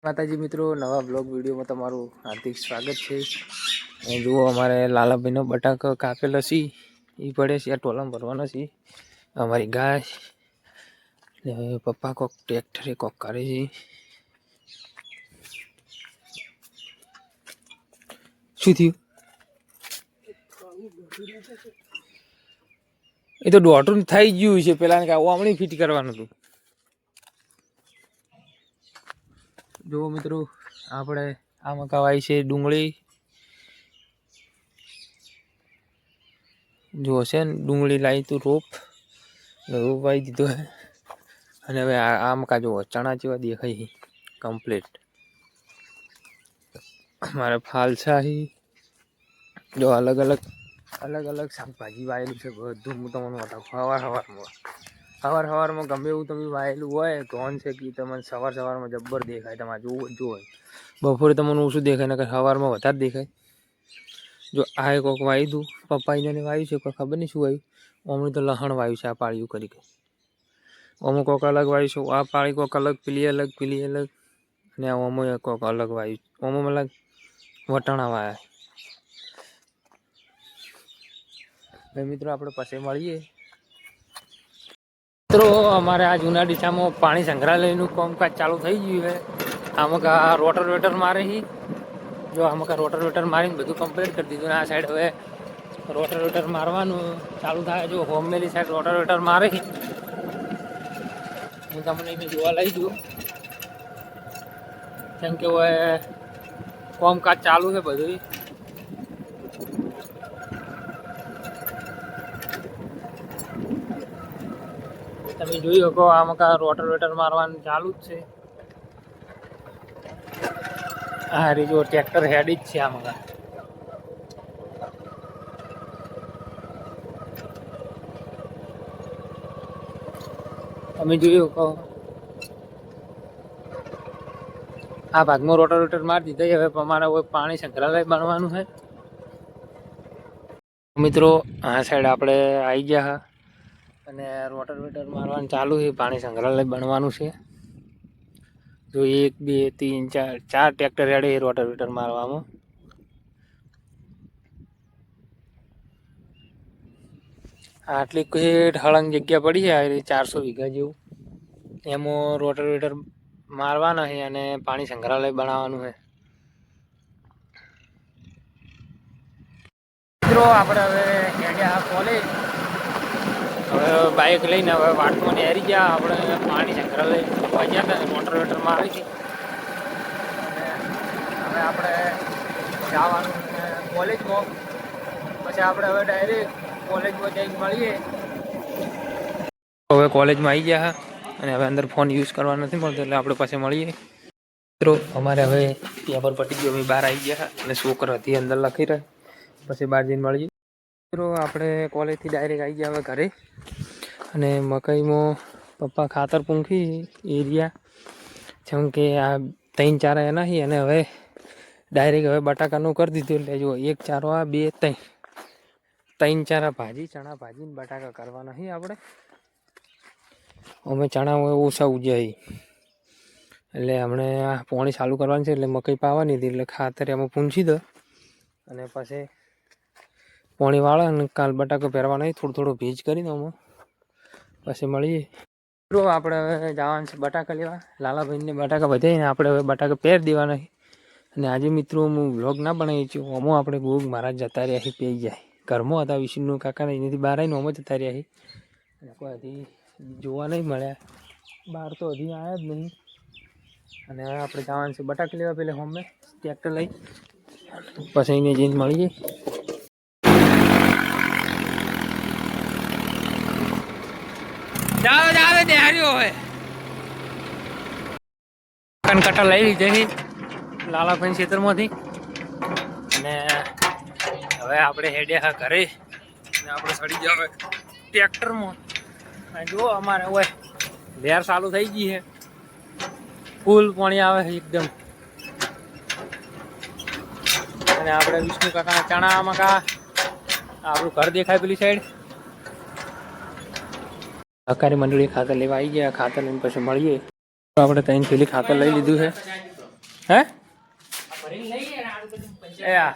માતાજી મિત્રો, નવા બ્લોગ વિડીયોમાં તમારું હાર્દિક સ્વાગત છે. જુઓ અમારે લાલાભાઈનો બટાકો કાપેલો છે, એ પડે છે આ ટોલામાં ભરવાનો છે. અમારી ગાય ને પપ્પા કોક ટ્રેક્ટરે કોક કરે છે. શું થયું? એ તો દોઢું થઈ ગયું છે. પેલા કે હમણાં ફિટ કરવાનું હતું. જો મિત્રો, આપણે આ મકાવાઈ છે ડુંગળી. જો છે ને ડુંગળી લાવી તું રોપ વાવી દીધો હે. અને હવે આ મકા જુઓ ચણા જેવા દેખાય કમ્પ્લીટ. મારે ફાલસા જો અલગ અલગ શાકભાજી વાયેલું છે. બધું હું તમને બતાવું. સવારમાં ગમે એવું તમે વાયેલું હોય ધોન છે કે તમને સવારમાં જબ્બર દેખાય. તમારે જોવું બપોરે તમને ઓછું દેખાય ને સવારમાં વધારે દેખાય. જો આ કોક વાવી દઉં પપ્પાઈને વાવ્યું છે, કોઈ ખબર નહીં શું વાવ્યું. અમનું તો લહણ વાવ્યું છે. આ પાળિયું કરી અમુક કોક અલગ વાવ્યું છે. આ પાળી કોક અલગ, પેલી અલગ અને અમુક કોક અલગ વાવ્યું. અમુક અલગ વટાણા વાયા. મિત્રો આપણે પછી મળીએ. મિત્રો અમારે આ જૂના ડીસામાં પાણી સંગ્રહાલયનું કામકાજ ચાલુ થઈ ગયું છે. આમાં રોટર મારે છે. જો આમાં રોટર મારીને બધું કમ્પ્લીટ કરી દીધું. આ સાઈડ હવે રોટર મારવાનું ચાલુ થાય. જો હોમમેલી સાઈડ રોટર મારે છે. હું તમને એને જોવા લઈ દઉં કેમ કે હવે કામકાજ ચાલુ છે બધું. તમે જોઈ શકો આમાં રોટર મારવાનું ચાલુ જ છે. હા રે જો ટ્રેક્ટર હેડી જ છે. આમાં તમે જોયું કહો આ ભાગમાં રોટર મારી દીધા. હવે અમારે પાણી સંગ્રહાલય બનવાનું છે. મિત્રો આ સાઈડ આપણે આવી ગયા અને રોટર મારવાનું ચાલુ છે. પાણી સંગ્રહાલય બનવાનું છે. જો 1 2 3 4 ટ્રેક્ટર હેડે રોટર મારવામાં. આટલી કોઈ હળંગ જગ્યા પડી છે 400 વીઘા જેવું. એમાં રોટર મારવાના છે અને પાણી સંગ્રહાલય બનાવવાનું છે. મિત્રો આપણે હવે હેડ્યા કોલેજ. હવે બાઇક લઈને હવે વાટમાં હેરી ગયા. આપણે પાણી સંગ્રહાલય વાગ્યા હતા. રોટર મારી હતી. હવે આપણે જવાનું કોલેજમાં. પછી આપણે હવે ડાયરેક્ટ કોલેજમાં જઈને મળીએ. હવે કોલેજમાં આવી ગયા અને હવે અંદર ફોન યુઝ કરવા નથી મળતો એટલે આપણે પાસે મળીએ. મિત્રો અમારે હવે પેપર પટી ગયો. અમે બહાર આવી ગયા અને છોકરા હતી અંદર લખી રહ્યા. પછી બહાર જઈને મળીએ. મિત્રો આપણે કોલેજથી ડાયરેક્ટ આવી ગયા હવે ઘરે. અને મકાઈમાં પપ્પા ખાતર પૂંખી એરિયા જેમ કે આ 3 4 એના છે. અને હવે ડાયરેક્ટ હવે બટાકાનું કરી દીધું. એટલે જો 1 ચારો આ 2 3 ચારા ભાજી ચણા ભાજી ને બટાકા કરવાના છે. આપણે અમે ચણા ઓછા ઉજ્યા એટલે હમણે આ પાણી ચાલુ કરવાનું છે. એટલે મકાઈ પાવાની હતી એટલે ખાતર એમાં પૂંછી દો અને પછી પાણી વાળા અને કાલ બટાકો પહેરવાના. થોડું ભેજ કરીને આમાં પછી મળીએ. મિત્રો આપણે હવે જવાનું છે બટાકા લેવા. લાલાભાઈને બટાકા વધારીને આપણે હવે બટાકા પહેર દેવાના. અને આજે મિત્રો હું વ્લોગ ના બનાવી છું. આમાં આપણે ગોગ મહારાજ જતા રહ્યા છે. પી જાય ઘરમાં હતા વિષ્ણુ કાકાને એનાથી બહાર આવીને આમાં જતા રહ્યા છે. અને કોઈ હજી જોવા નહીં મળ્યા. બહાર તો હજી આવ્યા જ નહીં. અને હવે આપણે જવાનું છે બટાકા લેવા. પેલા હોમે ટ્રેક્ટર લઈ પછી એને જઈને મળીએ. જાવે તે હાર્યો હોય કટા લઈ લીધી લાલાભાઈ ખેતરમાંથી. અને હવે આપણે હેડ્યા ઘરે અને આપણે ચડી ગયા હવે ટ્રેક્ટરમાં. જુઓ અમારે હોય વેર ચાલુ થઈ ગઈ છે. ફૂલ પાણી આવે છે એકદમ. અને આપણે વિષ્ણુ કાકાના ચણા મકા આપણું ઘર દેખાય પેલી સાઈડ. સહકારી મંડળી ખાતર લેવા આવી ગયા. ખાતર લઈને પછી મળીએ. આપણે 3 થેલી ખાતર લઈ લીધું છે હે ભરીને લઈએ ને આડું બધું એ આ